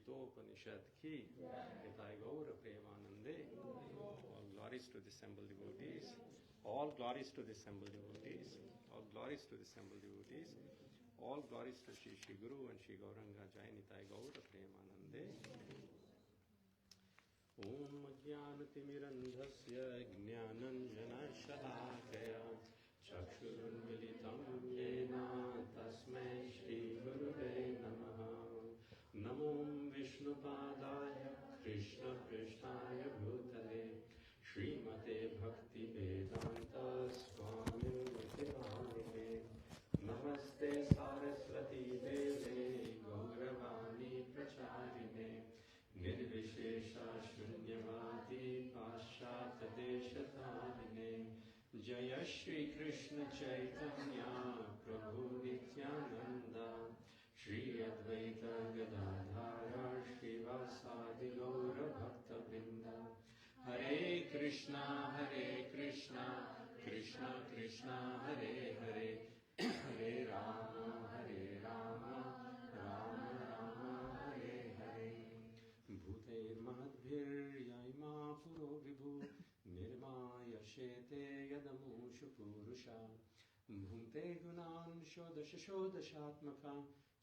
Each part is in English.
Gitopanishad ki, Nitai Gaura Premanande. All glories to the assembled devotees. All glories to the assembled devotees. All glories to the assembled devotees. All glories to Shri Guru and Shri Gauranga Jai Nitai Gaura Premanande. Om Jnanatimirandhasya Jnananjanashalakaya Chakshurunmilitam Yena Tasmai Shri Guruve Namaha. Namo Vishnupadaya Krishna Krishnaya Bhutale Srimate Bhakti Vedanta Swami Nityamine. Namaste Saraswati Deve Gauravani Pracharine Nirvishesha Shunyavadi Paschata Deshatarine Jaya Shri Krishna Chaitanya Prabhu Nityananda Shri Advaita Gadadhara Srivasadi Gaura Bhakta Vrinda Hare Krishna Krishna Krishna Hare Hare Hare Rama Rama Rama Hare Hare Bhuteir Mahadbhir Puro Vibhu Nirmaya Shete Yadamushu Purusha Bhunte Gunan Shodashatmaka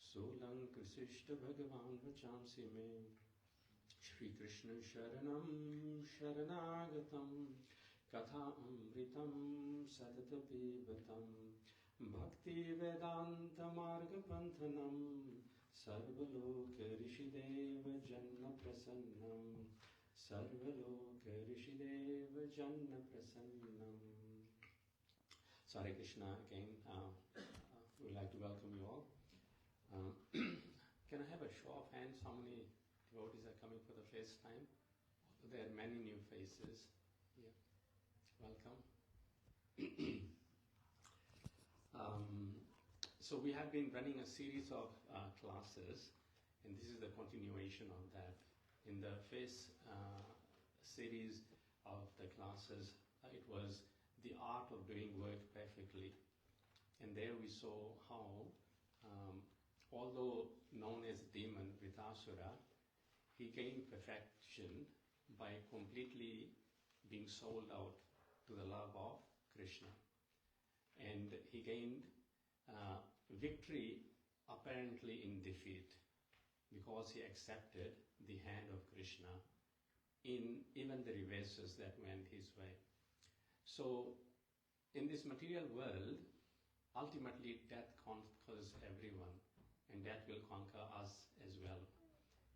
Solang Krisishta Bhagavan Vachamsi Me Shri Krishna Sharanam Sharanagatam Katha Amritam Satatapibatam Bhakti Vedanta Marga Panthanam Sarvaloka Rishideva Janna Prasannam Sarvaloka Rishideva Janna Prasannam. So Hare Krishna again. We would like to welcome you all. Can I have a show of hands? How many devotees are coming for the first time? There are many new faces. Yeah. Welcome. So we have been running a series of classes, and this is the continuation of that. In the first series of the classes, it was the art of doing work perfectly. And there we saw how, although known as demon Vritasura, he gained perfection by completely being sold out to the love of Krishna. And he gained victory apparently in defeat because he accepted the hand of Krishna in even the reverses that went his way. So in this material world, ultimately death conquers everyone, and death will conquer us as well.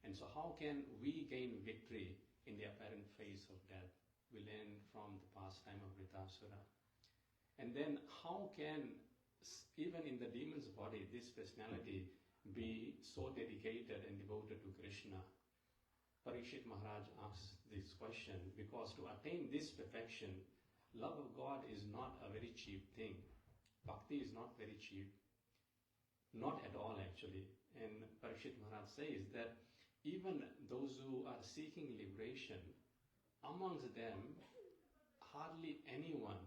And so how can we gain victory in the apparent face of death? We learn from the pastime of Vritasura. And then how can, even in the demon's body, this personality be so dedicated and devoted to Krishna? Parikshit Maharaj asks this question because to attain this perfection, love of God is not a very cheap thing. Bhakti is not very cheap. Not at all actually. And Parikshit Maharaj says that even those who are seeking liberation, amongst them, hardly anyone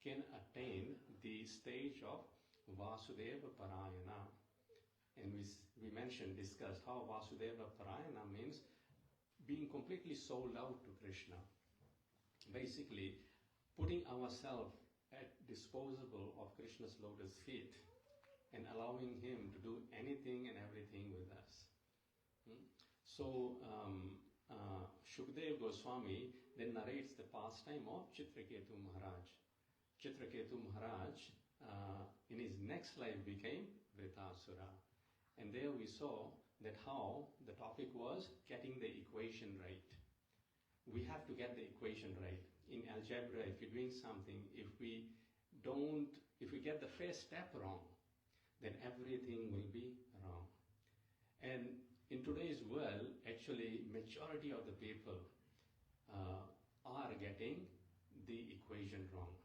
can attain the stage of Vasudeva Parayana. And we discussed how Vasudeva Parayana means being completely sold out to Krishna. Basically, putting ourselves at disposal of Krishna's lotus feet and allowing him to do anything and everything with us. So, Shukdev Goswami then narrates the pastime of Chitraketu Maharaj. Chitraketu Maharaj, in his next life, became Vritasura. And there we saw that how the topic was getting the equation right. We have to get the equation right. In algebra, if you're doing something, if we get the first step wrong, then everything will be wrong. And in today's world, actually, majority of the people are getting the equation wrong.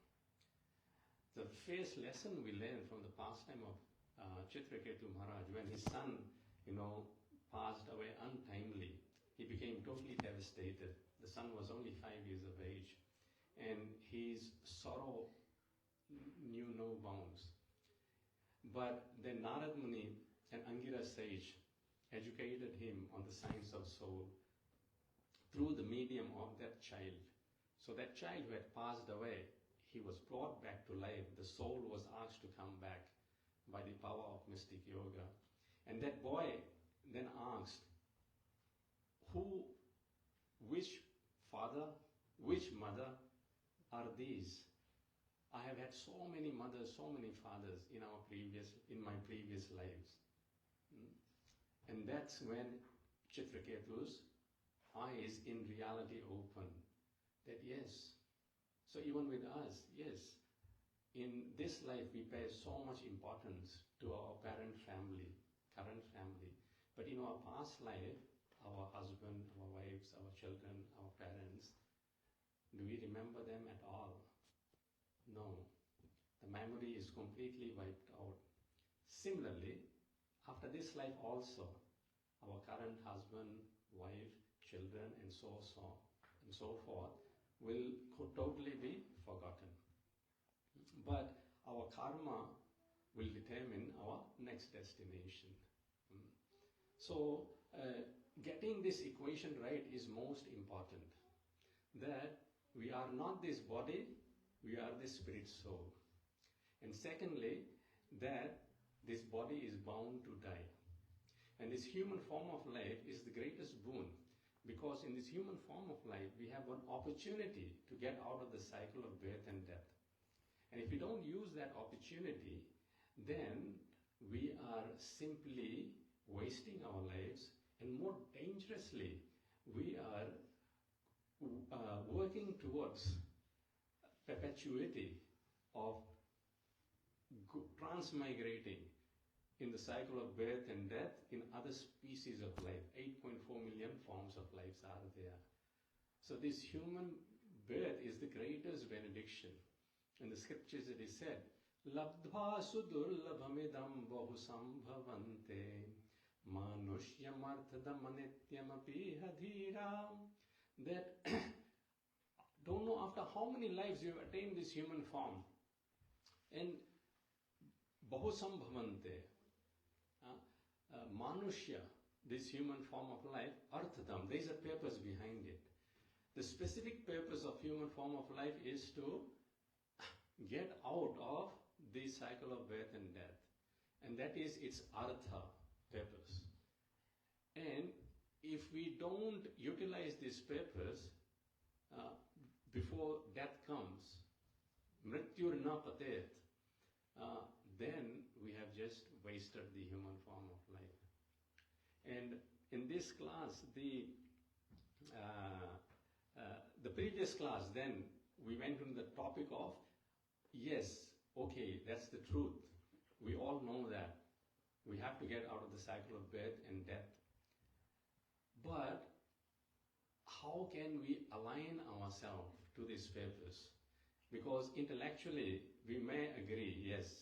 The first lesson we learned from the pastime of Chitraketu Maharaj, when his son, passed away untimely, he became totally devastated. The son was only 5 years of age, and his sorrow knew no bounds. But then Narad Muni and Angira sage educated him on the science of soul through the medium of that child. So that child who had passed away, he was brought back to life. The soul was asked to come back by the power of mystic yoga. And that boy then asked, which father, which mother are these? I have had so many mothers, so many fathers in my previous lives. And that's when Chitraketu's eyes in reality opened. That yes, so even with us, yes, in this life we pay so much importance to our parent family, current family. But in our past life, our husband, our wives, our children, our parents, do we remember them at all? No. The memory is completely wiped out. Similarly, after this life also, our current husband, wife, children, and so forth will totally be forgotten. But our karma will determine our next destination. So, getting this equation right is most important. That we are not this body, we are the spirit soul. And secondly, that this body is bound to die. And this human form of life is the greatest boon, because in this human form of life, we have an opportunity to get out of the cycle of birth and death. And if we don't use that opportunity, then we are simply wasting our lives, and more dangerously, we are working towards perpetuity of transmigrating in the cycle of birth and death in other species of life. 8.4 million forms of lives are there. So this human birth is the greatest benediction. In the scriptures it is said, Labdha sudurlabhamidam bahu sambhavante manusyamarthadamanityamapi hadhira. That don't know after how many lives you have attained this human form. And bahu sambhavante. Manushya, this human form of life, arthadam, there is a purpose behind it. The specific purpose of human form of life is to get out of the cycle of birth and death. And that is its artha, purpose. And if we don't utilize this purpose before death comes, mrityur na patet, then we have just wasted the human form of life. And in this class, the previous class, then we went into the topic of, yes, okay, that's the truth. We all know that. We have to get out of the cycle of birth and death. But how can we align ourselves to this purpose? Because intellectually, we may agree, yes,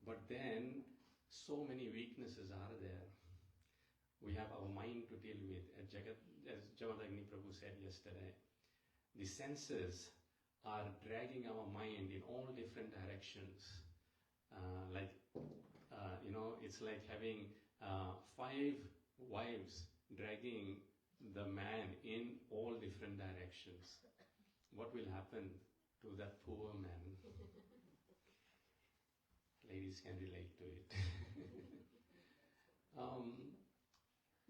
but then so many weaknesses are there. We have our mind to deal with. As Jamadagni Prabhu said yesterday, the senses are dragging our mind in all different directions. It's like having 5 wives dragging the man in all different directions. What will happen to that poor man? Ladies can relate to it.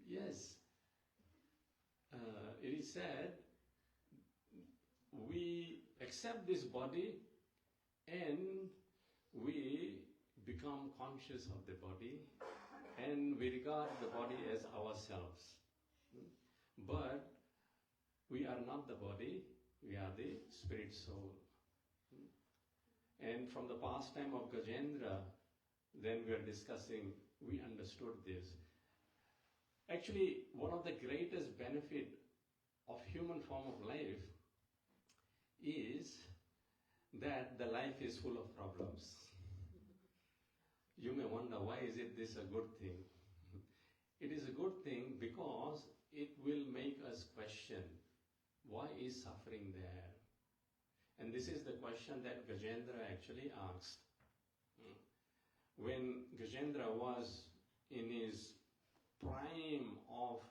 Yes, it is said, we accept this body and we become conscious of the body and we regard the body as ourselves. But we are not the body, we are the spirit soul. And from the pastime of Gajendra, then we are discussing, we understood this. Actually, one of the greatest benefit of human form of life is that the life is full of problems. You may wonder, why is this a good thing? It is a good thing because it will make us question, why is suffering there? And this is the question that Gajendra actually asked. When Gajendra was in his prime of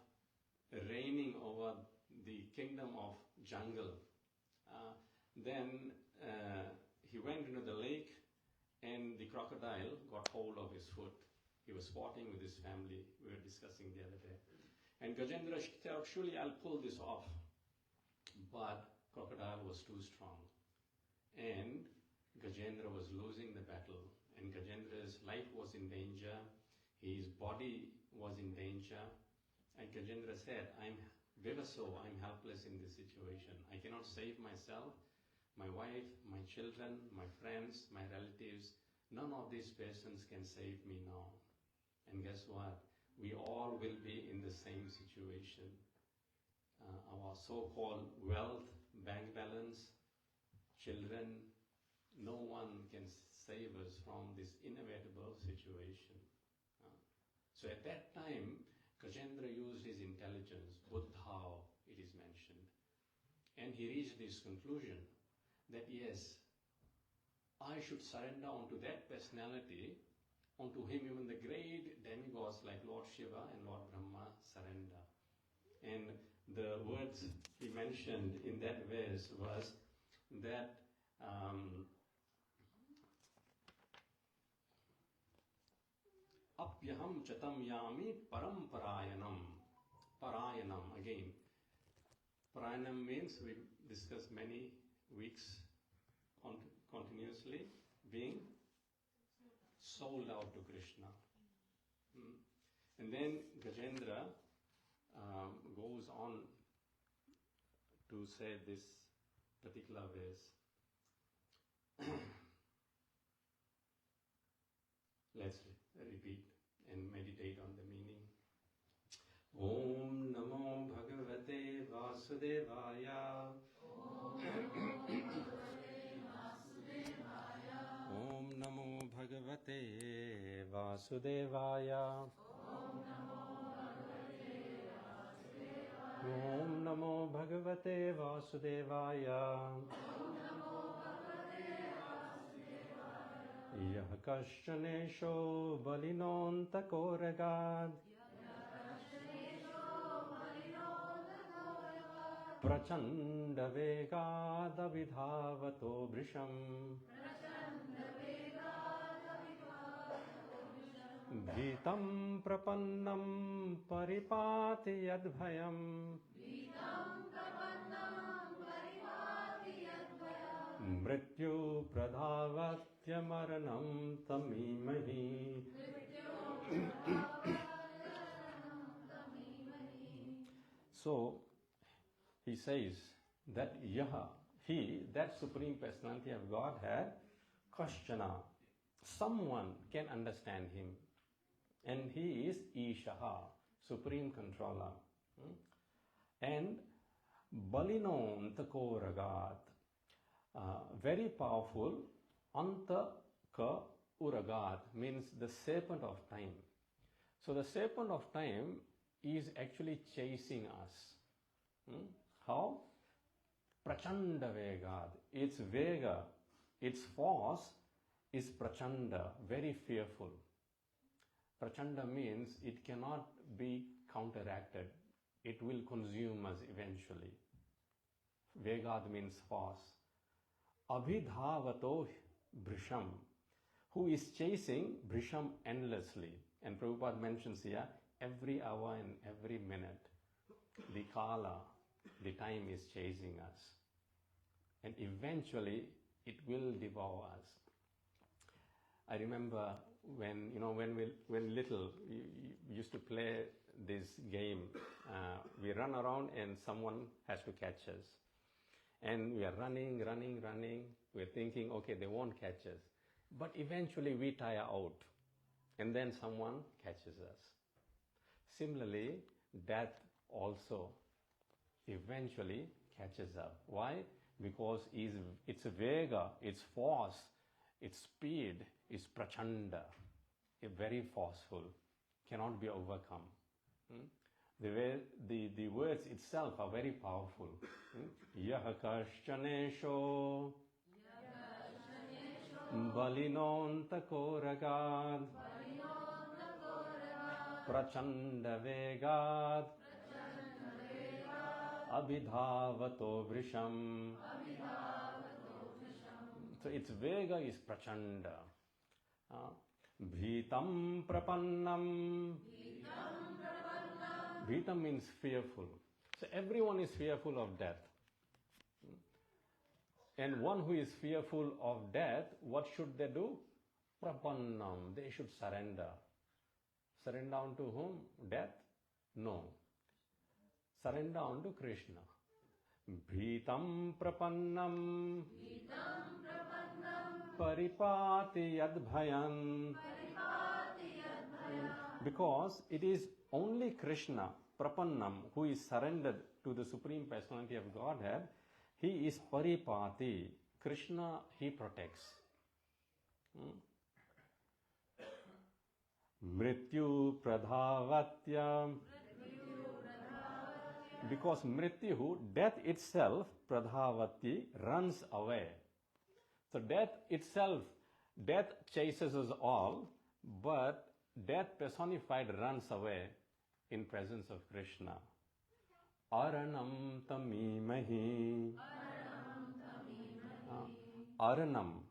reigning over the kingdom of jungle. Then he went into the lake and the crocodile got hold of his foot. He was sporting with his family. We were discussing the other day. And Gajendra said, surely I'll pull this off. But crocodile was too strong. And Gajendra was losing the battle. And Gajendra's life was in danger. His body was in danger. And Gajendra said, I'm helpless in this situation. I cannot save myself, my wife, my children, my friends, my relatives. None of these persons can save me now. And guess what? We all will be in the same situation. Our so-called wealth, bank balance, children, no one can save us from this inevitable situation. So at that time, Gajendra used his intelligence, buddha, it is mentioned. And he reached this conclusion that yes, I should surrender unto that personality. Unto him even the great demigods like Lord Shiva and Lord Brahma surrender. And the words he mentioned in that verse was that Apyaham chatam yami paramparayanam. Parayanam, again. Parayanam means, we discussed many weeks continuously, being sold out to Krishna. And then Gajendra goes on to say this particular verse. Let's repeat and meditate on the meaning. Om Namo Bhagavate Vasudevaya. Om Namo Bhagavate Vasudevaya. Om Namo Bhagavate Vasudevaya. Yah kashtanesho balinonta koragad. Prachanda vegada vidhavato brisham. Bhitam prapannam paripati yadbhayam. Mrityu pradhavatya maranam tamimahi. So, he says that Yaha, he, that Supreme Personality of Godhead, Kashtana, someone can understand him. And he is Ishaha, Supreme Controller. And Balino Antako Ragat, very powerful, Anta Ka Uragat means the serpent of time. So the serpent of time is actually chasing us. How? Prachanda Vegad. Its Vega, its force is Prachanda, very fearful. Prachanda means it cannot be counteracted. It will consume us eventually. Vegad means force. Abhidhavato Brisham, who is chasing Brisham endlessly. And Prabhupada mentions here, every hour and every minute, the Kala, the time is chasing us. And eventually, it will devour us. I remember when little, we used to play this game. We run around and someone has to catch us. And we are running. We're thinking, okay, they won't catch us. But eventually we tire out. And then someone catches us. Similarly, death also eventually catches up. Why? Because its Vega, its force, its speed is Prachanda, very forceful, cannot be overcome. The words itself are very powerful. Yaha kashtanesho balinonta koragad. Prachanda Vegat Abhidhavato Vrisham. So its Vega is Prachanda. Bhitam Prapannam. Bhitam means fearful. So everyone is fearful of death. And one who is fearful of death, what should they do? Prapannam. They should surrender. Surrender unto whom? Death? No. Surrender unto Krishna. Bhitam Prapannam. Paripati Yadbhayan. Because it is only Krishna, Prapannam, who is surrendered to the Supreme Personality of Godhead. He is Paripati. Krishna, he protects. Mrityu Pradhavatya. Because Mrityu, death itself, Pradhavati, runs away. So death itself, death chases us all, but death personified runs away in presence of Krishna. Aranam tamimahi. Aranam,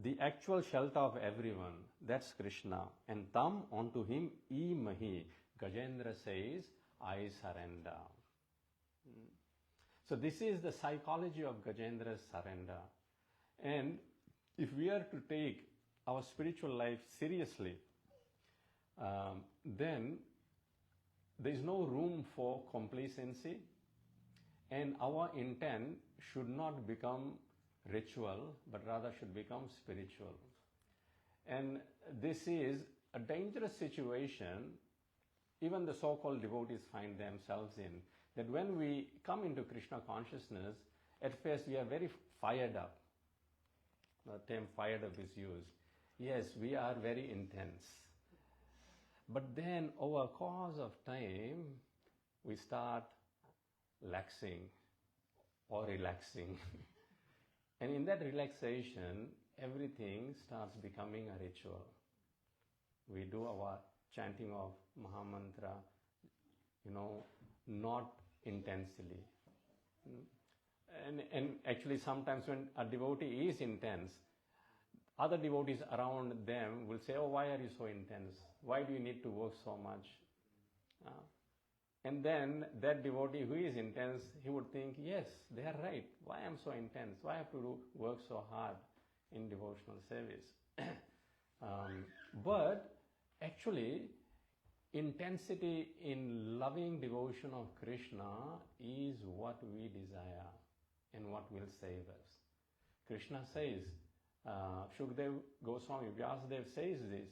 the actual shelter of everyone, that's Krishna. And tam, onto him, imahi. Gajendra says, I surrender. So this is the psychology of Gajendra's surrender. And if we are to take our spiritual life seriously, then there is no room for complacency, and our intent should not become ritual, but rather should become spiritual. And this is a dangerous situation even the so-called devotees find themselves in, that when we come into Krishna consciousness, at first we are very fired up. The term fired up is used. Yes, we are very intense. But then over a course of time, we start laxing or relaxing. And in that relaxation, everything starts becoming a ritual. We do our chanting of Mahamantra, not intensely. And actually sometimes when a devotee is intense, other devotees around them will say, oh, why are you so intense? Why do you need to work so much? And then that devotee who is intense, he would think, yes, they are right. Why am I so intense? Why have to work so hard in devotional service? But actually, intensity in loving devotion of Krishna is what we desire and what will save us. Krishna says, Shukdev Goswami Vyasadeva says this,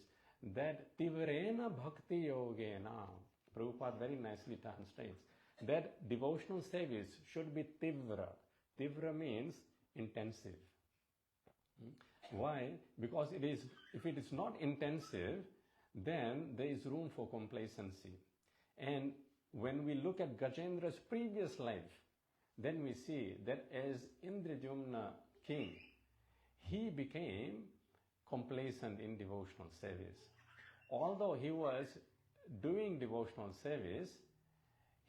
that Tivrena Bhakti Yogena, Prabhupada very nicely translates, that devotional service should be Tivra. Tivra means intensive. Why? Because if it is not intensive, then there is room for complacency. And when we look at Gajendra's previous life, then we see that as Indradyumna king, he became complacent in devotional service. Although he was doing devotional service,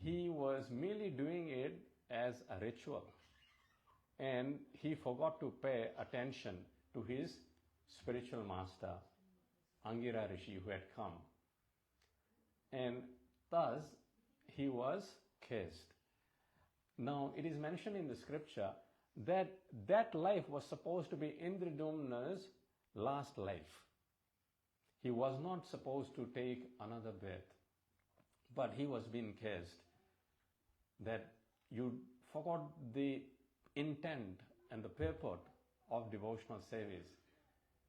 he was merely doing it as a ritual. And he forgot to pay attention to his spiritual master, Angira Rishi, who had come. And thus, he was cursed. Now, it is mentioned in the scripture that that life was supposed to be Indradyumna's last life. He was not supposed to take another birth, but he was being cursed that you forgot the intent and the purport of devotional service.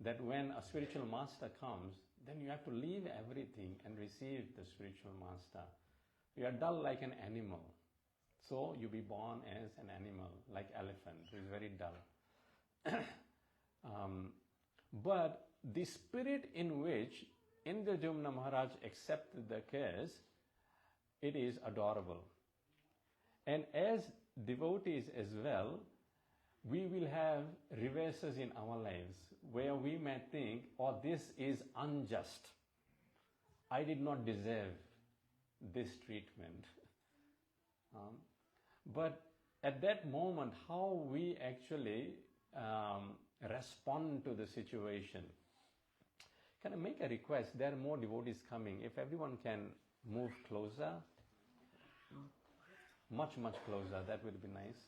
That when a spiritual master comes, then you have to leave everything and receive the spiritual master. You are dull like an animal. So you be born as an animal, like elephant, who is very dull. But the spirit in which Indradyumna Maharaj accepted the curse, it is adorable. And as devotees as well, we will have reverses in our lives where we may think, oh, this is unjust. I did not deserve this treatment. But at that moment, how we actually respond to the situation. Can I make a request? There are more devotees coming. If everyone can move closer, much closer, that would be nice.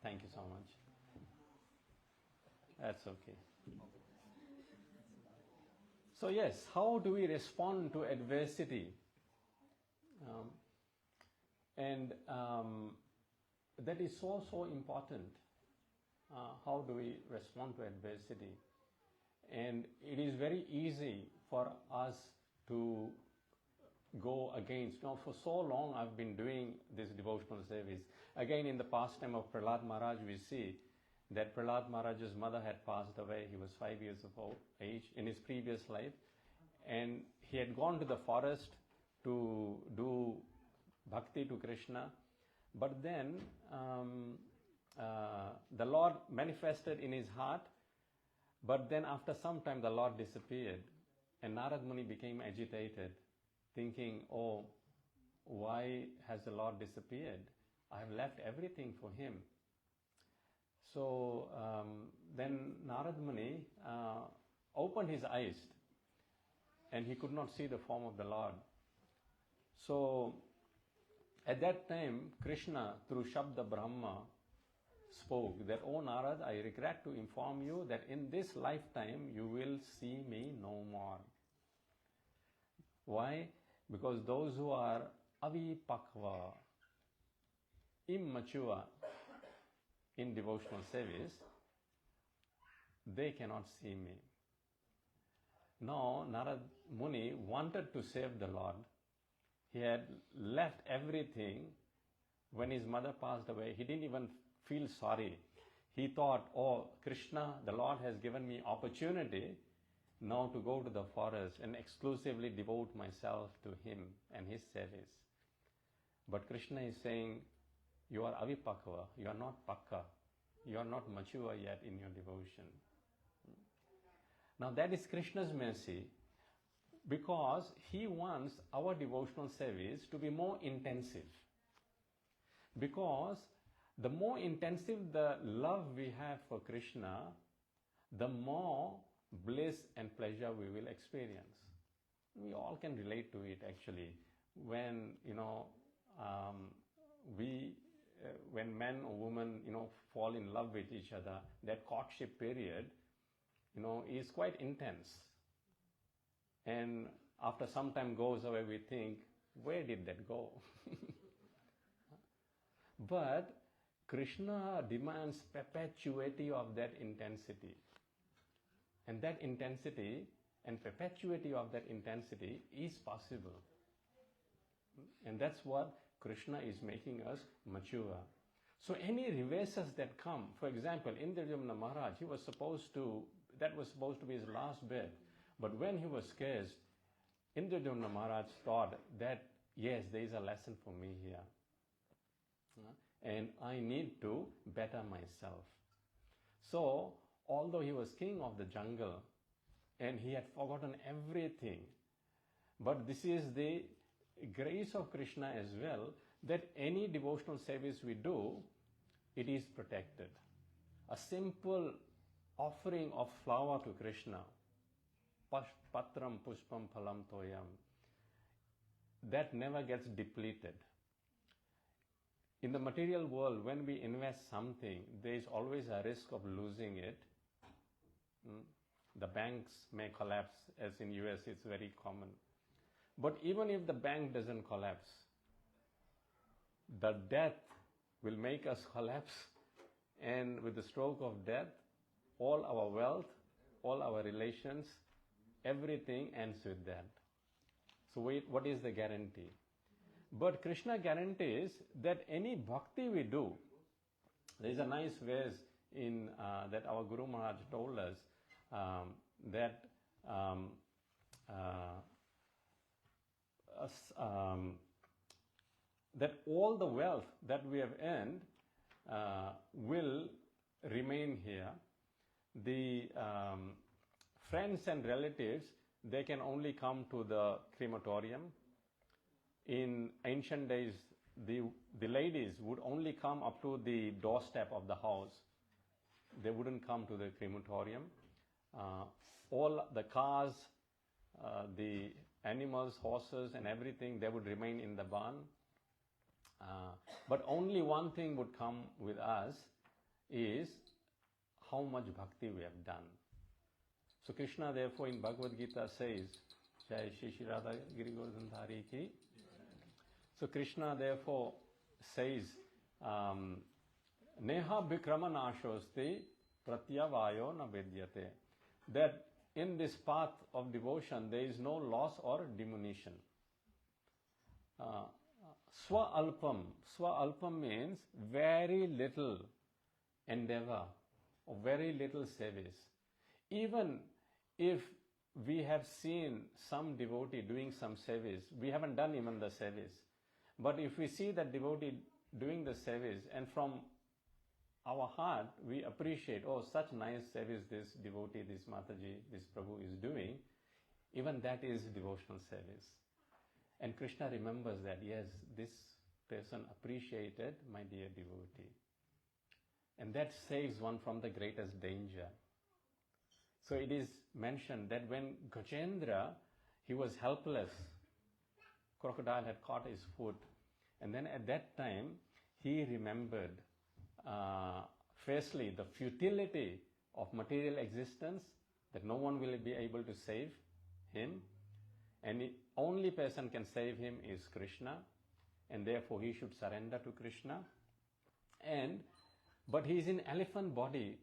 Thank you so much. That's okay. So yes, how do we respond to adversity? That is so important. How do we respond to adversity? And it is very easy for us to go against. Now, for so long I've been doing this devotional service. Again, in the pastime of Prahlad Maharaj, we see that Prahlad Maharaj's mother had passed away. He was 5 years of age in his previous life. And he had gone to the forest to do bhakti to Krishna. But then the Lord manifested in his heart. But then after some time, the Lord disappeared. And Narad Muni became agitated, thinking, oh, why has the Lord disappeared? I have left everything for him. So then Narad Muni opened his eyes and he could not see the form of the Lord. So at that time, Krishna, through Shabda Brahma, spoke that, "Oh Narad, I regret to inform you that in this lifetime you will see me no more." Why? Because those who are avipakva, immature in devotional service, they cannot see me. Now, Narad Muni wanted to save the Lord. He had left everything. When his mother passed away, he didn't even feel sorry. He thought, oh, Krishna, the Lord has given me opportunity now to go to the forest and exclusively devote myself to him and his service. But Krishna is saying, you are avipakva, you are not pakka, you are not mature yet in your devotion. Now that is Krishna's mercy, because he wants our devotional service to be more intensive. Because the more intensive the love we have for Krishna, the more bliss and pleasure we will experience. We all can relate to it actually. When, when men or women, fall in love with each other, that courtship period, is quite intense. And after some time goes away, we think, where did that go? But Krishna demands perpetuity of that intensity. And that intensity and perpetuity of that intensity is possible. And that's what Krishna is making us mature. So any reverses that come, for example, Indradyumna Maharaj, that was supposed to be his last bed. But when he was scared, Indradyumna Maharaj thought that, yes, there is a lesson for me here. And I need to better myself. So, although he was king of the jungle and he had forgotten everything, but this is the grace of Krishna as well, that any devotional service we do, it is protected. A simple offering of flower to Krishna, patram pushpam phalam toyam, that never gets depleted. In the material world, when we invest something, there is always a risk of losing it. The banks may collapse, as in US it's very common. But even if the bank doesn't collapse, the death will make us collapse, and with the stroke of death, all our wealth, all our relations, everything ends with that. So what is the guarantee? But Krishna guarantees that any bhakti we do, there is a nice verse in that our Guru Maharaj told us that that all the wealth that we have earned will remain here. The friends and relatives, they can only come to the crematorium. In ancient days, the ladies would only come up to the doorstep of the house. They wouldn't come to the crematorium. All the cars, the animals, horses and everything, they would remain in the barn. But only one thing would come with us is how much bhakti we have done. So Krishna therefore in Bhagavad Gita says, Jai Shri Shri Radha Giri Govardhan Dhari ki. So Krishna therefore says, Neha Bhikrama Nashosti Pratyavayo na Vidyate. That in this path of devotion there is no loss or diminution. Swa-alpam. Swa-alpam means very little endeavor or very little service. Even if we have seen some devotee doing some service, we haven't done even the service. But if we see that devotee doing the service and from our heart we appreciate, oh, such nice service this devotee, this Mataji, this Prabhu is doing, even that is devotional service. And Krishna remembers that, yes, this person appreciated my dear devotee. And that saves one from the greatest danger. So it is mentioned that when Gajendra, he was helpless, crocodile had caught his foot, and then at that time he remembered firstly the futility of material existence, that no one will be able to save him, and the only person can save him is Krishna, and therefore he should surrender to Krishna. But he is in elephant body.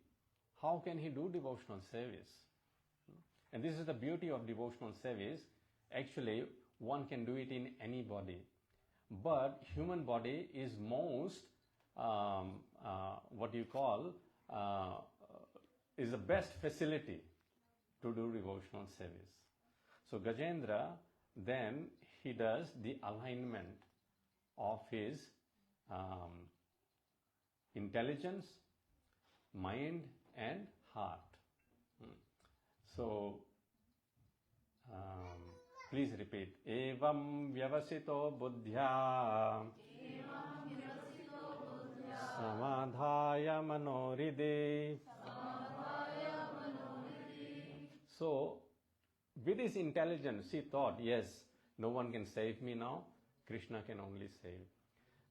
How can he do devotional service? And this is the beauty of devotional service. Actually, one can do it in any body. But human body is most, is the best facility to do devotional service. So Gajendra, then he does the alignment of his intelligence, mind and heart. So, please repeat. Evam vyavasito buddhya samadhaya manoride. So, with his intelligence, he thought, yes, no one can save me now. Krishna can only save.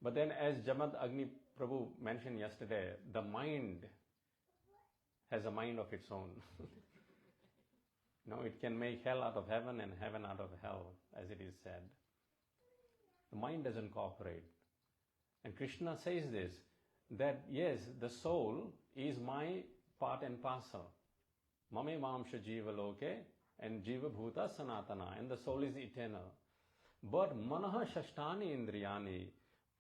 But then as Jamad Agni Prabhu mentioned yesterday, the mind has a mind of its own. It can make hell out of heaven and heaven out of hell, as it is said. The mind doesn't cooperate. And Krishna says this, that yes, the soul is my part and parcel. Mame mamsha jiva loke and jiva bhuta sanatana, and the soul is eternal. But manaha shashtani indriyani,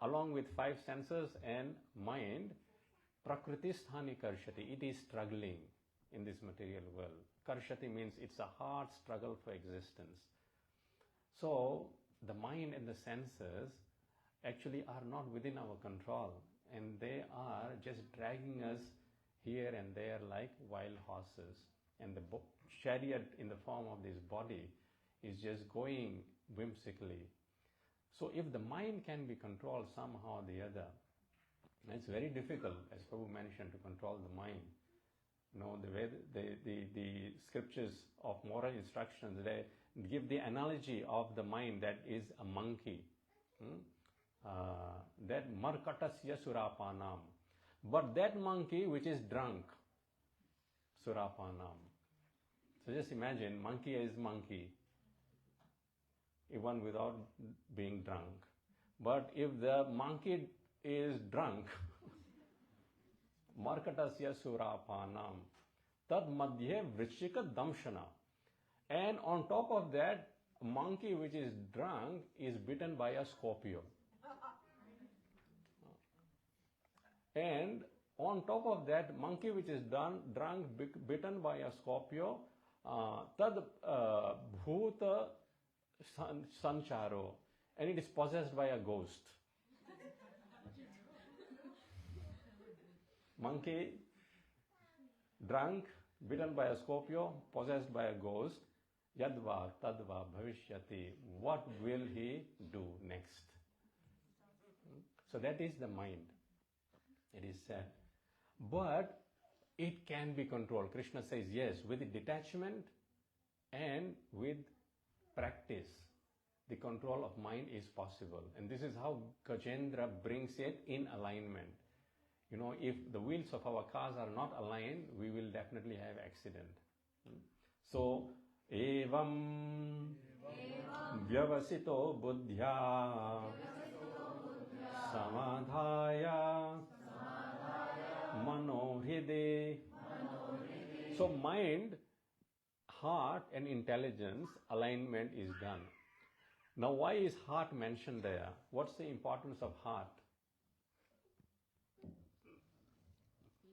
along with 5 senses and mind, prakritisthani karshati, it is struggling in this material world. Karshati means it's a hard struggle for existence. So the mind and the senses actually are not within our control, and they are just dragging us here and there like wild horses. And the chariot in the form of this body is just going whimsically. So if the mind can be controlled somehow or the other, it's very difficult, as Prabhu mentioned, to control the mind. The way the scriptures of moral instructions, they give the analogy of the mind that is a monkey. That markatasya surapanam. But that monkey which is drunk, surapanam. So just imagine, monkey is monkey, even without being drunk. But if the monkey is drunk, markatasya surapanam, tad madhye vrishika damshana. And on top of that, a monkey which is drunk is bitten by a scorpio. And on top of that, monkey which is drunk, bitten by a scorpio, tad bhuta sancharo, and it is possessed by a ghost. monkey, drunk, bitten by a scorpio, possessed by a ghost, yadva tadva bhavishyati, what will he do next? So that is the mind, it is said. But it can be controlled. Krishna says yes, with the detachment and with practice, the control of mind is possible. And this is how Gajendra brings it in alignment. You know, if the wheels of our cars are not aligned, we will definitely have accident. So, evam vyavasito buddhya samadhaya manohride. So mind, heart and intelligence alignment is done. Now why is heart mentioned there? What's the importance of heart?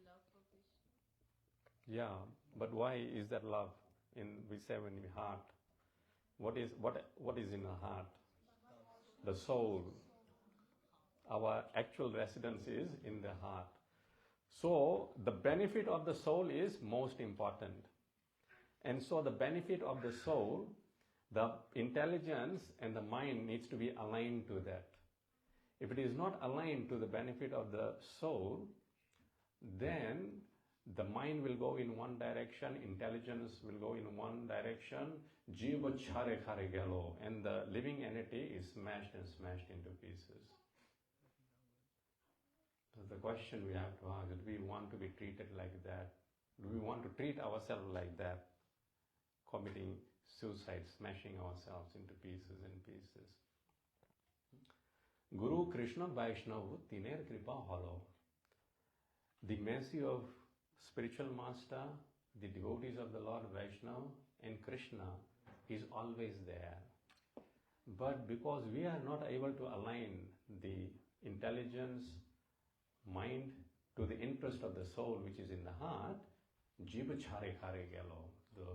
Love for Krishna. Yeah, but why is that love we say when we heart? What is in the heart? The soul. Our actual residence is in the heart. So the benefit of the soul is most important. And so the benefit of the soul, the intelligence and the mind needs to be aligned to that. If it is not aligned to the benefit of the soul, then the mind will go in one direction, intelligence will go in one direction, jiva chare khare gelo, and the living entity is smashed into pieces. So the question we have to ask is, do we want to be treated like that? Do we want to treat ourselves like that? Committing suicide, smashing ourselves into pieces and pieces. Guru, Krishna, Vaishnava, Tiner Kripa Holo. The mercy of spiritual master, the devotees of the Lord Vaishnava and Krishna is always there. But because we are not able to align the intelligence, mind to the interest of the soul which is in the heart, jiva chare khare gelo, the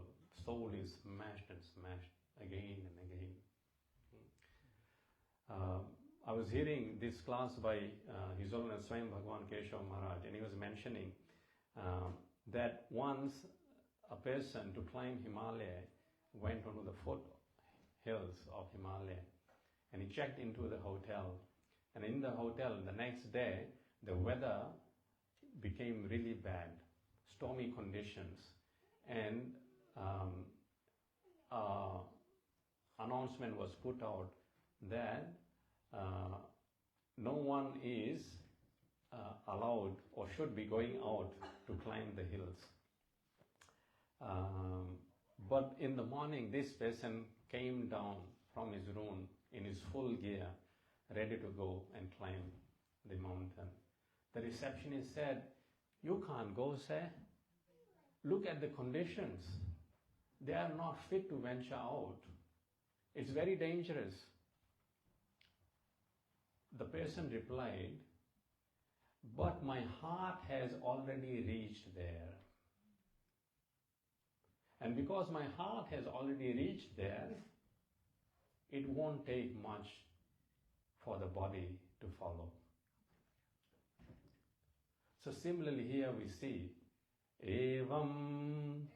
soul is smashed and smashed again and again. I was hearing this class by His Holiness Swayam Bhagavan Keshav Maharaj, and he was mentioning that once a person to climb Himalaya went onto the foothills of Himalaya, and he checked into the hotel, and in the hotel the next day the weather became really bad, stormy conditions, and announcement was put out that no one is allowed or should be going out to climb the hills. But in the morning, this person came down from his room in his full gear, ready to go and climb the mountain. The receptionist said, "You can't go, sir. Look at the conditions. They are not fit to venture out. It's very dangerous." The person replied, "But my heart has already reached there. And because my heart has already reached there, it won't take much for the body to follow." So similarly here we see, evam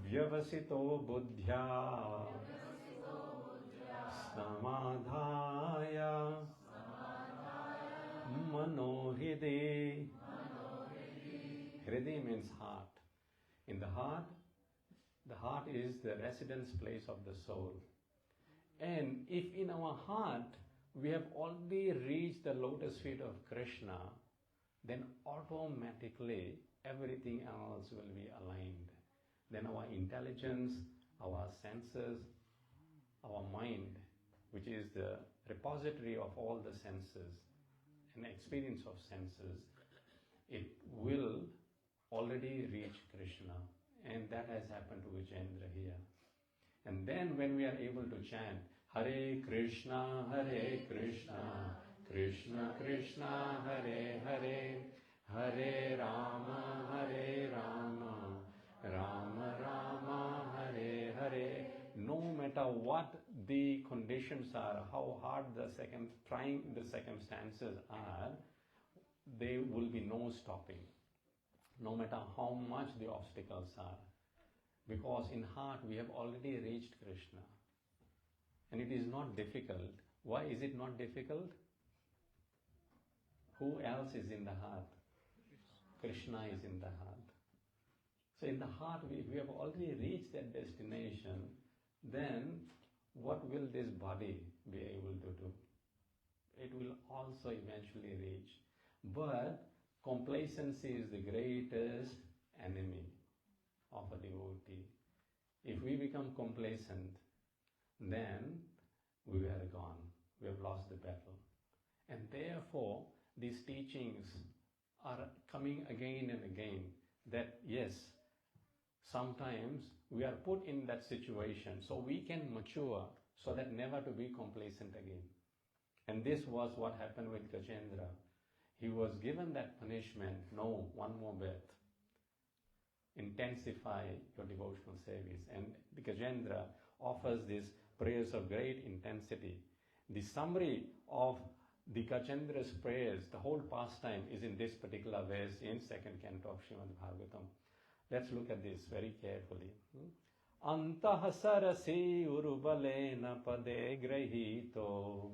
vyavasito buddhya samadhaya manohride. Hride means heart. In the heart is the residence place of the soul. And if in our heart we have already reached the lotus feet of Krishna, then automatically everything else will be aligned. Then our intelligence, our senses, our mind, which is the repository of all the senses and experience of senses, it will already reach Krishna. And that has happened to Vijayendra here. And then when we are able to chant, Hare Krishna, Krishna Krishna, Hare Hare, Hare Rama, Rama Rama, Hare Hare. No matter what the conditions are, how hard the circumstances are, there will be no stopping, no matter how much the obstacles are. Because in heart we have already reached Krishna. And it is not difficult. Why is it not difficult? Who else is in the heart? Krishna is in the heart. So in the heart we have already reached that destination. Then what will this body be able to do? It will also eventually reach. But complacency is the greatest enemy of a devotee. If we become complacent, then we are gone. We have lost the battle. And therefore, these teachings are coming again and again that yes, sometimes we are put in that situation so we can mature so that never to be complacent again. And this was what happened with Gajendra. He was given that punishment, no, one more breath. Intensify your devotional service. And the Gajendra offers these prayers of great intensity. The summary of the Gajendra's prayers, the whole pastime is in this particular verse in 2nd canto of Srimad Bhagavatam. Let's look at this very carefully. Antah sarasi urubalena pade grahito.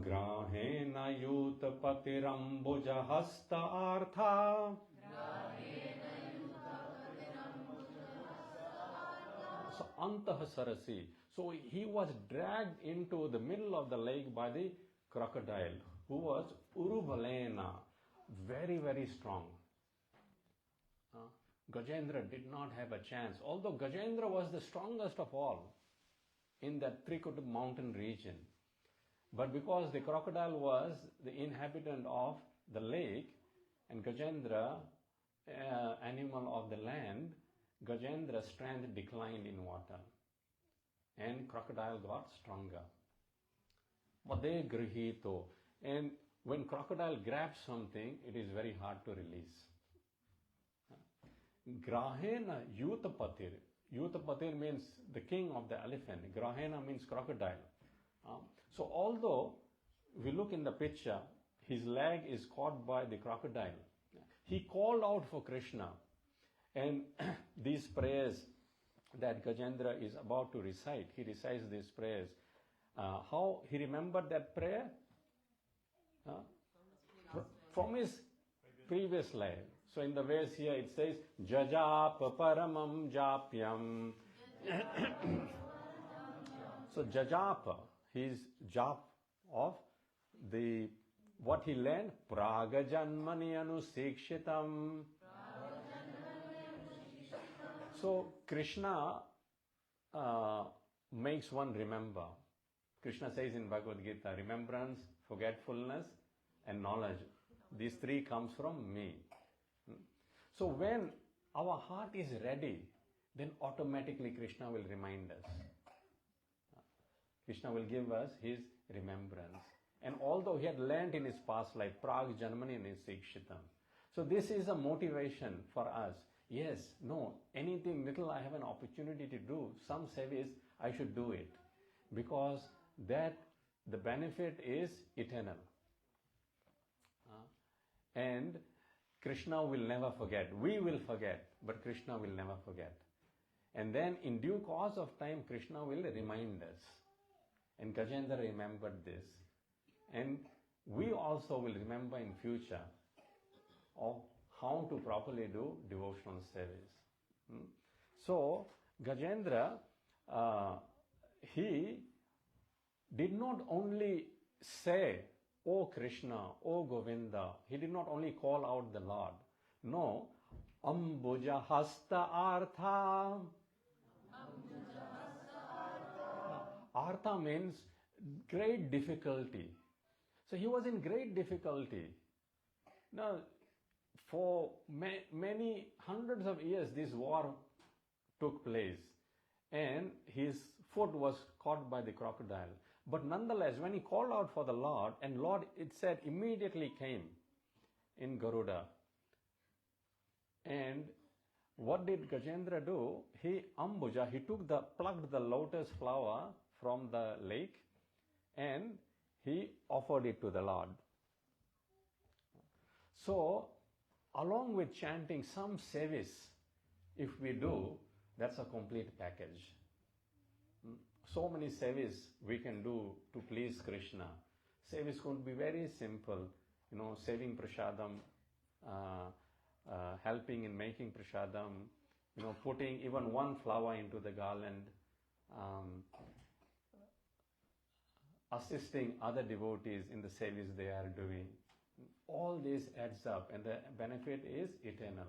Grahena yuta patirambuja hasta artha. So antah sarasi. So he was dragged into the middle of the lake by the crocodile, who was Urubalena, very, very strong. Gajendra did not have a chance, although Gajendra was the strongest of all in that Trikutub mountain region. But because the crocodile was the inhabitant of the lake and Gajendra, animal of the land, Gajendra's strength declined in water and crocodile got stronger. Pade grihito. And when crocodile grabs something, it is very hard to release. Grahena Yutapatir. Yutapatir means the king of the elephant. Grahena means crocodile. So although we look in the picture, his leg is caught by the crocodile. He called out for Krishna. And these prayers that Gajendra is about to recite, he recites these prayers. How he remembered that prayer? From his previous life. So in the verse here it says, Jajapa paramam japyam. So Jajapa, his jap of the what he learned, Praga Janmani Anusikshitam. So Krishna makes one remember. Krishna says in Bhagavad Gita, remembrance, forgetfulness, and knowledge. These three comes from me. So when our heart is ready, then automatically Krishna will remind us. Krishna will give us his remembrance. And although he had learned in his past life, Prag Janmani Nisikshitam. So this is a motivation for us. Yes, no, anything little I have an opportunity to do, some service, I should do it. Because that the benefit is eternal. And Krishna will never forget. We will forget, but Krishna will never forget. And then in due course of time, Krishna will remind us. And Gajendra remembered this. And we also will remember in future of how to properly do devotional service. So, Gajendra, he did not only say, "O Krishna, O Govinda." He did not only call out the Lord. No, Ambuja Hasta Artha. Artha means great difficulty. So he was in great difficulty. Now, for many hundreds of years, this war took place, and his foot was caught by the crocodile. But nonetheless, when he called out for the Lord, and Lord, it said, immediately came in Garuda. And what did Gajendra do? He plucked the lotus flower from the lake, and he offered it to the Lord. So, along with chanting some service, if we do, that's a complete package. So many service we can do to please Krishna. Service could be very simple, saving prasadam, helping in making prasadam, putting even one flower into the garland, assisting other devotees in the service they are doing. All this adds up and the benefit is eternal.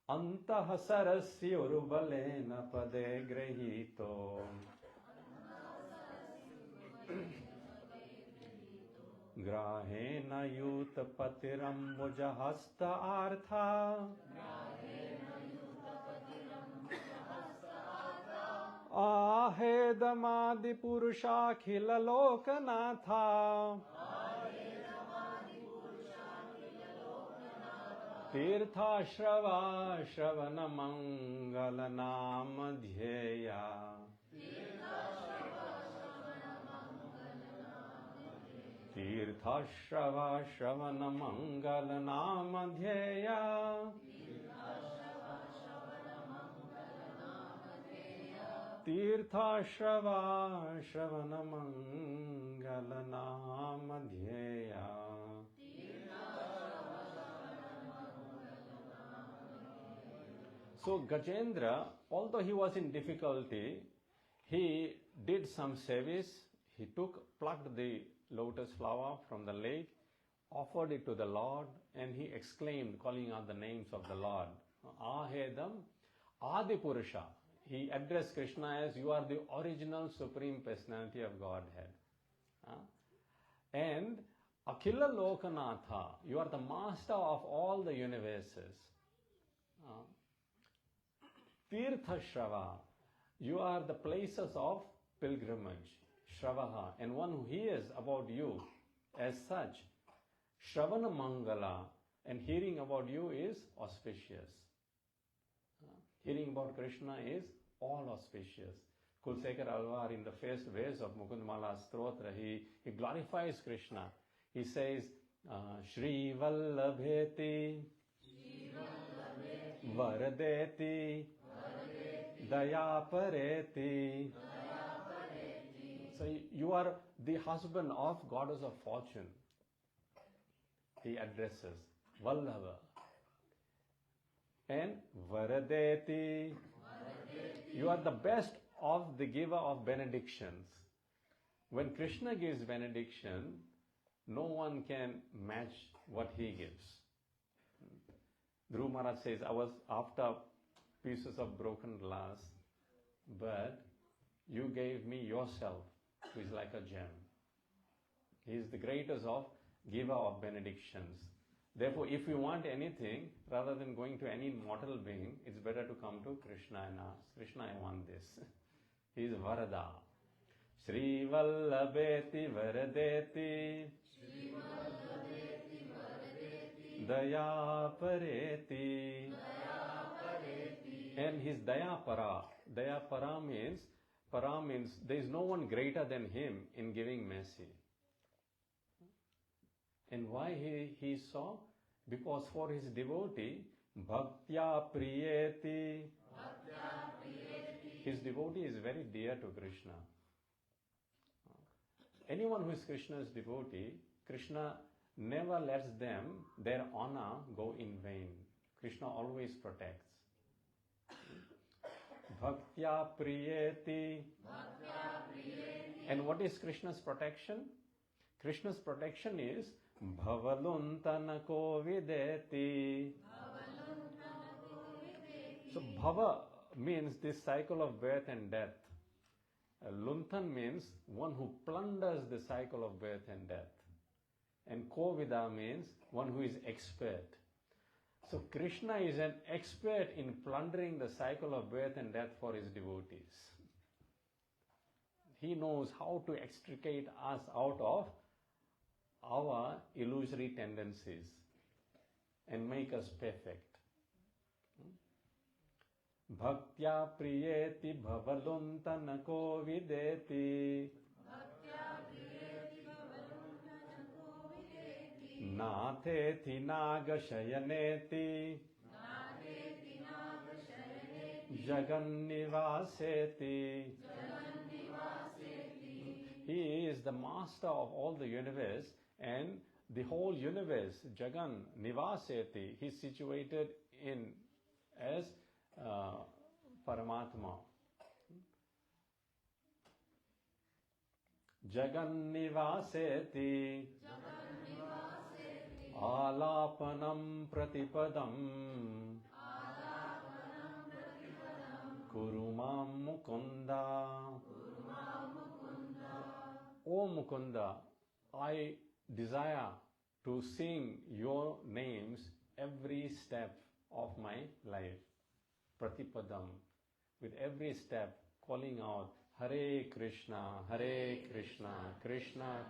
Antah sarasya urubalena pade grahito grahena yuta patirambuja hasta artha ahedamadi purusha khila lokanatha Tirtha Shrava Shravana Mangala Nama Dhyeya Tirtha Shrava Shravana Mangala Nama Dhyeya Tirtha Shrava Shravana Mangala Nama Dhyeya. So Gajendra, although he was in difficulty, he did some service. He plucked the lotus flower from the lake, offered it to the Lord, and he exclaimed, calling out the names of the Lord. Ahedam Adipurusha. He addressed Krishna as, you are the original Supreme Personality of Godhead. And Akhila Lokanatha, you are the master of all the universes. Tirtha Shrava, you are the places of pilgrimage, Shravaha, and one who hears about you as such. Shravana Mangala, and hearing about you is auspicious. Hearing about Krishna is all auspicious. Kulsekar Alvar, in the first verse of Mukundmala Stotra, he glorifies Krishna. He says, Shri Vallabheti, Varadeti, Dayapareti. So you are the husband of goddess of fortune. He addresses Vallabha. And Varadeti. You are the best of the giver of benedictions. When Krishna gives benediction, no one can match what he gives. Dhruv Maharaj says, I was after pieces of broken glass, but you gave me yourself, who is like a gem. He is the greatest of giver of benedictions. Therefore, if you want anything, rather than going to any mortal being, it's better to come to Krishna and ask, Krishna, I want this. He is Varada. Shri Vallabheti Varadeti Dayapareti. And his Dayapara. Dayapara means there is no one greater than him in giving mercy. And why he saw? Because for his devotee, Bhaktya Priyeti, his devotee is very dear to Krishna. Anyone who is Krishna's devotee, Krishna never lets their honor go in vain. Krishna always protects. Bhaktya Priyeti. And what is Krishna's protection? Krishna's protection is Bhavaluntanako Videti. So Bhava means this cycle of birth and death. Luntan means one who plunders the cycle of birth and death. And Kovida means one who is expert. So Krishna is an expert in plundering the cycle of birth and death for his devotees. He knows how to extricate us out of our illusory tendencies and make us perfect. Bhaktya Priyeti Bhavaluntanako Videti. Natheti Nagashayaneti Jagannivaseti. He is the master of all the universe, and the whole universe, Jagan Nivaseti, he is situated in as Paramatma. Jagan Nivaseti Alapanam Pratipadam Kurumam Mukunda. O Mukunda, I desire to sing your names every step of my life. Pratipadam, with every step calling out Hare Krishna, Krishna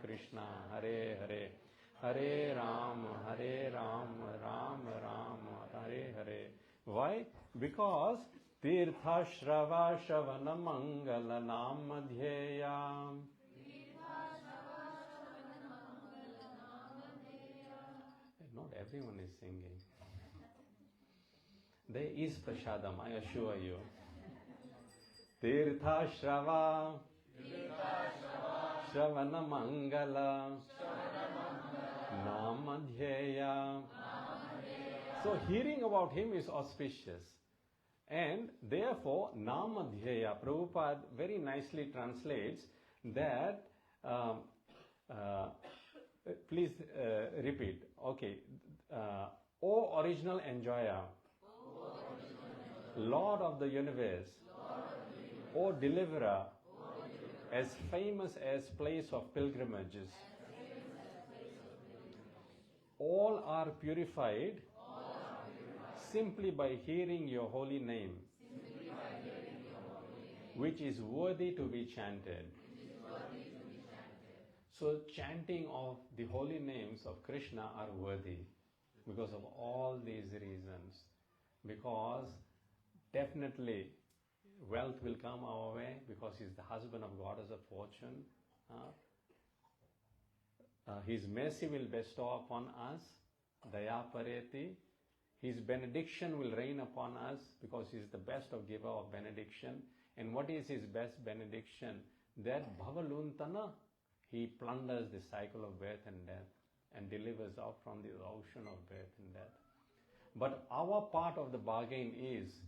Krishna, Hare Hare, Hare Ram, Ram Ram, Hare Hare. Why? Because Tirtha Shrava Shavana Mangala Namadhyayam. Not everyone is singing. There is prasadam, I assure you. Tirtha Shrava Shavana Mangala Namadhyaya. So hearing about him is auspicious. And therefore, Namadhyaya, Prabhupada very nicely translates that, please repeat. Okay. O original enjoyer, Lord of the universe, O deliverer, as famous as place of pilgrimages. All are purified simply by hearing your holy name, which is worthy to be chanted. So chanting of the holy names of Krishna are worthy because of all these reasons. Because definitely wealth will come our way because he's the husband of goddess of fortune. His mercy will bestow upon us, Daya Pareti. His benediction will rain upon us because he is the best of giver of benediction. And what is his best benediction? That Bhavaluntana, he plunders the cycle of birth and death and delivers out from the ocean of birth and death. But our part of the bargain is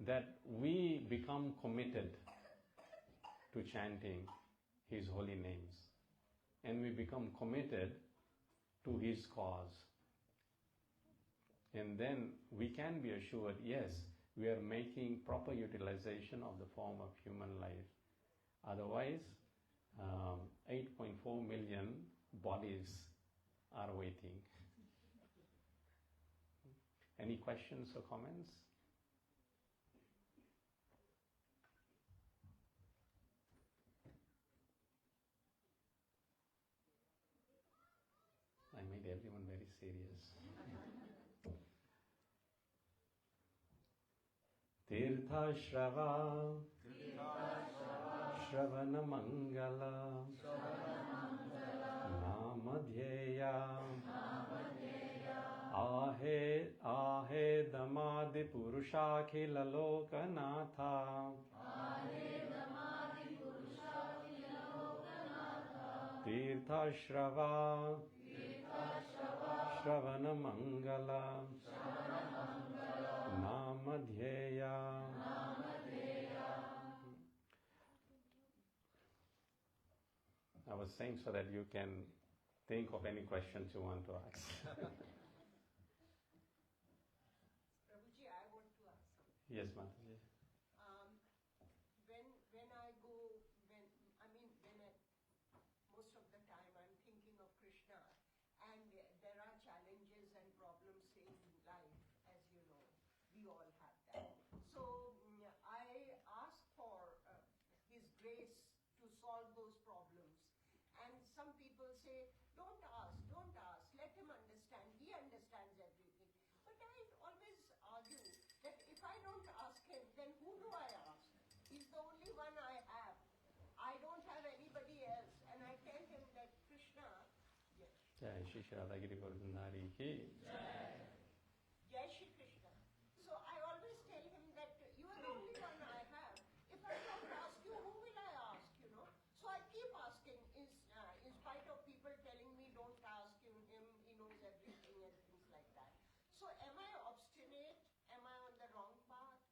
that we become committed to chanting his holy names. And we become committed to his cause. And then we can be assured, yes, we are making proper utilization of the form of human life. Otherwise, 8.4 million bodies are waiting. Any questions or comments? I made everyone very serious. Tirtha Shrava Shravana Mangala Namadhyaya Ahe Damadi Purushakhila Lokanatha Tirtha Shrava Shravana Mangala Namadhyaya. I was saying so that you can think of any questions you want to ask. Prabhuji, I want to ask something. Yes, Mataji. When I go, most of the time I'm thinking of Krishna, and there are challenges and problems in life, as you know, we all have that. So I ask for His grace to solve those problems. And some people say, don't ask, let him understand, he understands everything. But I always argue that if I don't ask him, then who do I ask? He's the only one I have. I don't have anybody else. And I tell him that Krishna, yes. Jai Shri Radhagiri Vardhanari ki. Jai Shri Krishna. So I always tell him that you are the only one I have. If I don't ask you, who will I ask, you know? So I keep asking, in spite of people telling me don't ask him, he knows everything and things like that. So am I obstinate? Am I on the wrong path?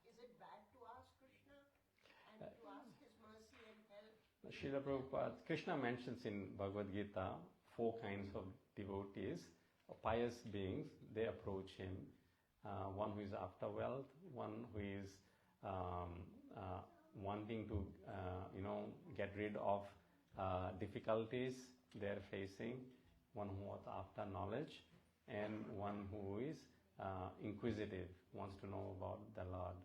Is it bad to ask Krishna and to ask his mercy and help? Srila Prabhupada, Krishna mentions in Bhagavad Gita 4 kinds of devotees, pious beings. They approach him. One who is after wealth, one who is wanting to, get rid of difficulties they're facing, one who was after knowledge, and one who is inquisitive, wants to know about the Lord.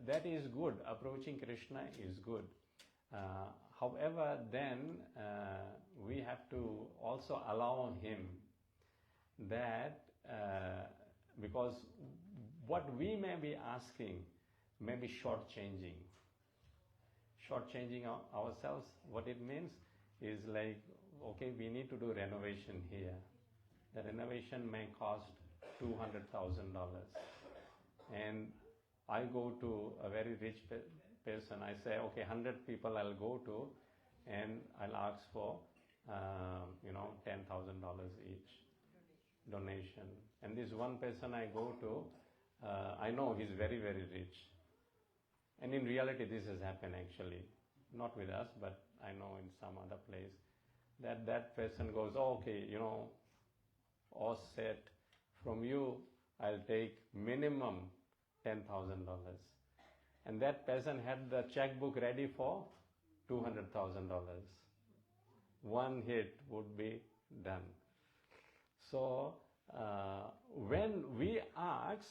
That is good. Approaching Krishna is good. However, then we have to also allow him that because what we may be asking may be shortchanging. Shortchanging ourselves, what it means is like, okay, we need to do renovation here. The renovation may cost $200,000. And I go to a very rich person, I say, okay, 100 people I'll go to, and I'll ask for, $10,000 each donation. And this one person I go to, I know he's very, very rich. And in reality, this has happened actually, not with us, but I know in some other place, that person goes, oh, okay, all set, from you, I'll take minimum $10,000. And that person had the checkbook ready for $200,000. One hit would be done. So when we ask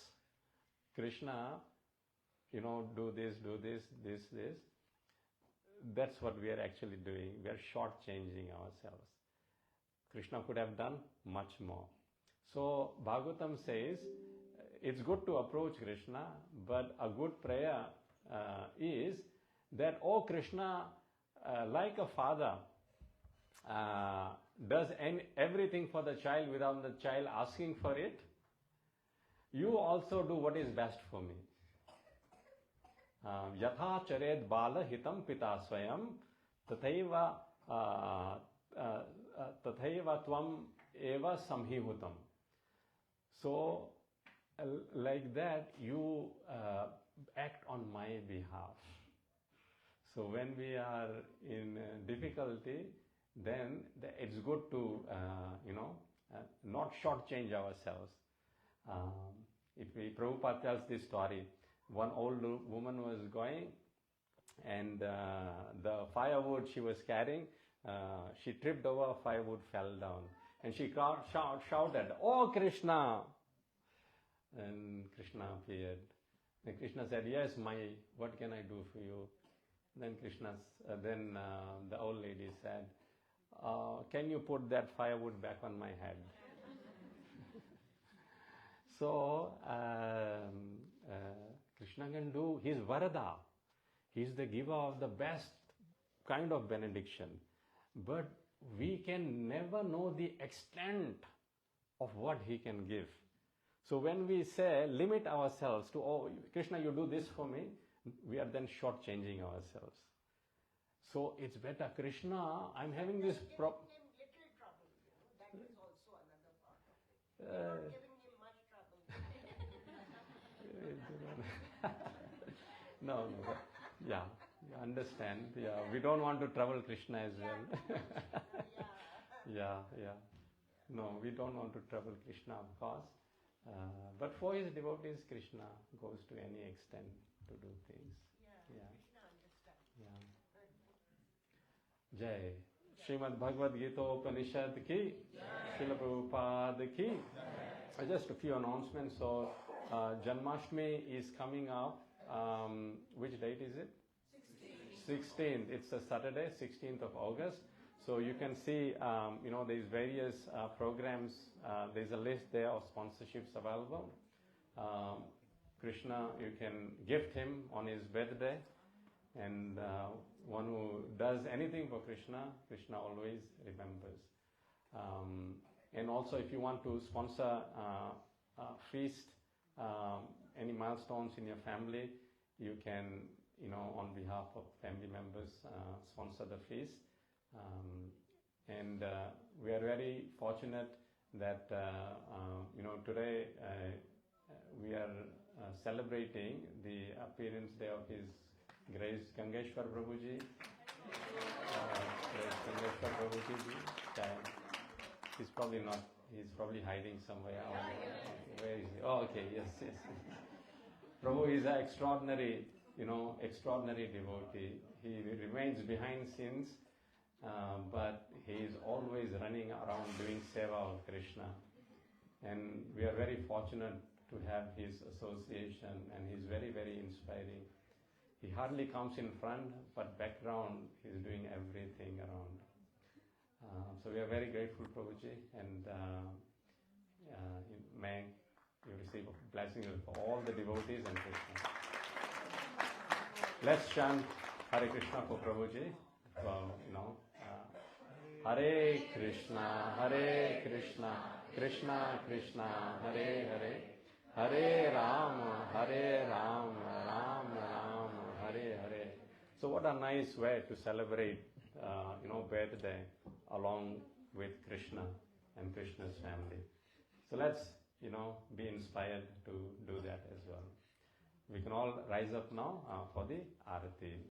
Krishna, do this, this, that's what we are actually doing. We are shortchanging ourselves. Krishna could have done much more. So Bhagavatam says, it's good to approach Krishna, but a good prayer is that, oh Krishna, like a father does everything for the child without the child asking for it, you also do what is best for me. Yatha chared bala hitam pita swayam tathaiva tvam eva samhihutam. So like that, you act on my behalf. So when we are in difficulty, then it's good to, not shortchange ourselves. Prabhupada tells this story. One old woman was going, and the firewood she was carrying, she tripped over, firewood fell down. And she shouted, "Oh Krishna!" And Krishna appeared. Then Krishna said, "Yes, what can I do for you?" Then the old lady said, "Can you put that firewood back on my head?" So Krishna can do, he's Varada. He's the giver of the best kind of benediction. But we can never know the extent of what he can give. So when we say, limit ourselves to, oh, Krishna, you do this for me, we are then shortchanging ourselves. So it's better, Krishna, I'm having this problem. Little trouble, that is also another part of it. You're not giving him much trouble. No, yeah, you understand. Yeah, we don't want to trouble Krishna as well. Yeah. No, we don't want to trouble Krishna, of course. But for his devotees, Krishna goes to any extent to do things. Yeah. Krishna understands. Yeah. Jai. Srimad Bhagavad Gita Upanishad ki, Srila Prabhupada ki. Just a few announcements. So, Janmashtami is coming up. Which date is it? 16th. It's a Saturday, 16th of August. So you can see, there's various programs. There's a list there of sponsorships available. Krishna, you can gift him on his birthday, and one who does anything for Krishna, Krishna always remembers. And also, if you want to sponsor a feast, any milestones in your family, you can, on behalf of family members, sponsor the feast. And we are very fortunate that, today we are celebrating the appearance day of His Grace Gangeshwar Prabhuji. Grace Gangeshwar Prabhuji. He's probably hiding somewhere. Where is he? Oh, okay, yes. Prabhu is an extraordinary devotee. He remains behind scenes, but he is always running around doing seva of Krishna. And we are very fortunate to have his association, and he's very, very inspiring. He hardly comes in front, but background he's doing everything around. So we are very grateful, Prabhuji, and may you receive blessings for all the devotees and Krishna. Let's chant Hare Krishna for Prabhuji. Hare Krishna, Krishna Krishna, Hare Hare, Hare Rama, Ram Ram, Hare Hare. So what a nice way to celebrate, birthday along with Krishna and Krishna's family. So let's, be inspired to do that as well. We can all rise up now for the Arati.